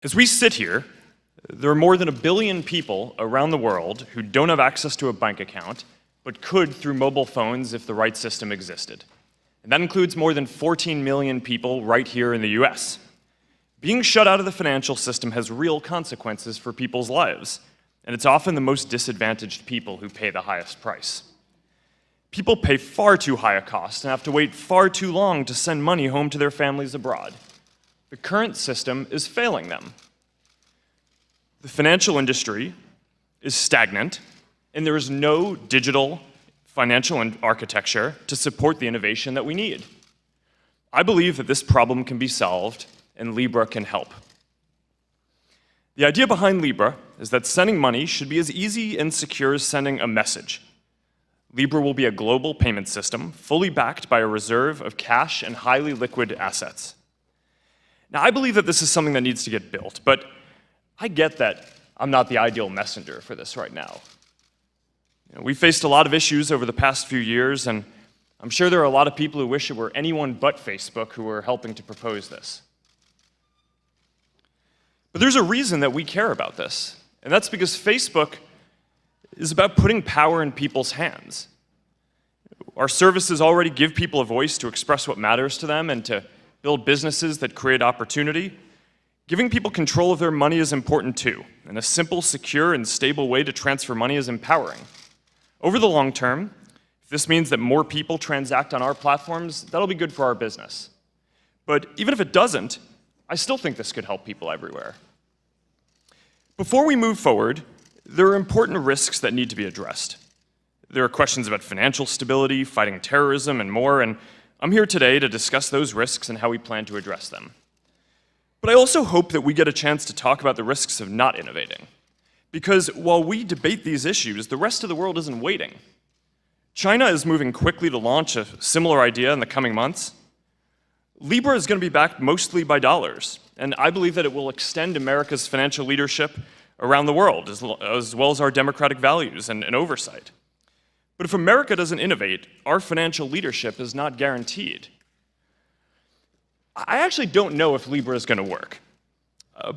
As we sit here, there are more than 1 billion people around the world who don't have access to a bank account, but could through mobile phones if the right system existed. And that includes more than 14 million people right here in the US. Being shut out of the financial system has real consequences for people's lives, and it's often the most disadvantaged people who pay the highest price. People pay far too high a cost and have to wait far too long to send money home to their families abroad. The current system is failing them. The financial industry is stagnant, and there is no digital financial architecture to support the innovation that we need. I believe that this problem can be solved, and Libra can help. The idea behind Libra is that sending money should be as easy and secure as sending a message. Libra will be a global payment system, fully backed by a reserve of cash and highly liquid assets. Now, I believe that this is something that needs to get built, but I get that I'm not the ideal messenger for this right now. We've faced a lot of issues over the past few years, and I'm sure there are a lot of people who wish it were anyone but Facebook who were helping to propose this. But there's a reason that we care about this, and that's because Facebook is about putting power in people's hands. Our services already give people a voice to express what matters to them and to build businesses that create opportunity. Giving people control of their money is important too, and a simple, secure, and stable way to transfer money is empowering. Over the long term, if this means that more people transact on our platforms, that'll be good for our business. But even if it doesn't, I still think this could help people everywhere. Before we move forward, there are important risks that need to be addressed. There are questions about financial stability, fighting terrorism, and more, and I'm here today to discuss those risks and how we plan to address them. But I also hope that we get a chance to talk about the risks of not innovating. Because while we debate these issues, the rest of the world isn't waiting. China is moving quickly to launch a similar idea in the coming months. Libra is going to be backed mostly by dollars, and I believe that it will extend America's financial leadership around the world, as well as our democratic values and oversight. But if America doesn't innovate, our financial leadership is not guaranteed. I actually don't know if Libra is going to work,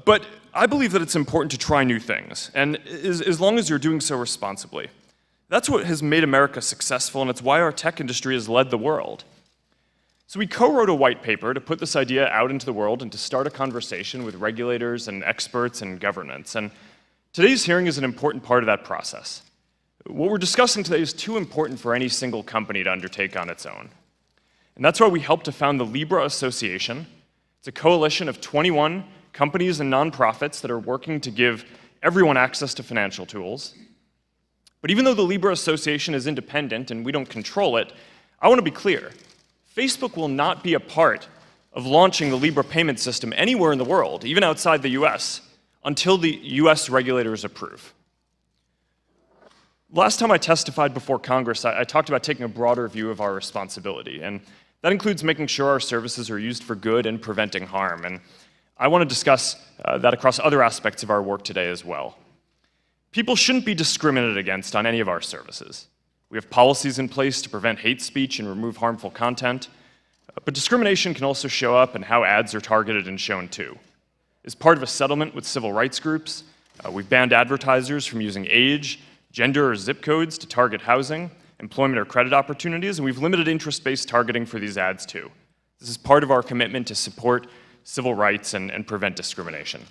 but I believe that it's important to try new things, and as long as you're doing so responsibly. That's what has made America successful, and it's why our tech industry has led the world. So we co-wrote a white paper to put this idea out into the world and to start a conversation with regulators and experts and governance, and today's hearing is an important part of that process. What we're discussing today is too important for any single company to undertake on its own. And that's why we helped to found the Libra Association. It's a coalition of 21 companies and nonprofits that are working to give everyone access to financial tools. But even though the Libra Association is independent and we don't control it, I want to be clear. Facebook will not be a part of launching the Libra payment system anywhere in the world, even outside the US, until the US regulators approve. Last time I testified before Congress, I talked about taking a broader view of our responsibility, and that includes making sure our services are used for good and preventing harm, and I want to discuss that across other aspects of our work today as well. People shouldn't be discriminated against on any of our services. We have policies in place to prevent hate speech and remove harmful content, but discrimination can also show up in how ads are targeted and shown too. As part of a settlement with civil rights groups, we've banned advertisers from using age, gender, or zip codes to target housing, employment, or credit opportunities, and we've limited interest-based targeting for these ads too. This is part of our commitment to support civil rights and prevent discrimination.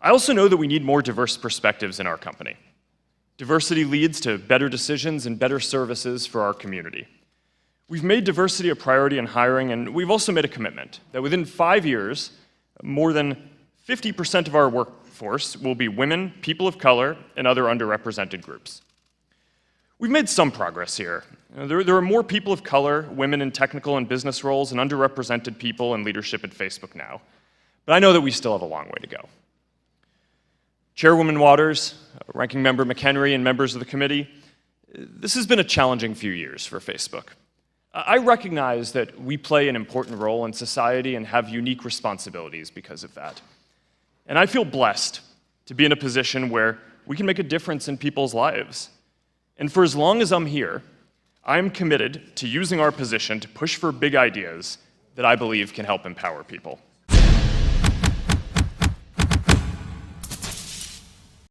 I also know that we need more diverse perspectives in our company. Diversity leads to better decisions and better services for our community. We've made diversity a priority in hiring, and we've also made a commitment that within 5 years, more than 50% of our workforce will be women, people of color, and other underrepresented groups. We've made some progress here. There are more people of color, women in technical and business roles, and underrepresented people in leadership at Facebook now. But I know that we still have a long way to go. Chairwoman Waters, Ranking Member McHenry, and members of the committee, this has been a challenging few years for Facebook. I recognize that we play an important role in society and have unique responsibilities because of that. And I feel blessed to be in a position where we can make a difference in people's lives. And for as long as I'm here, I am committed to using our position to push for big ideas that I believe can help empower people.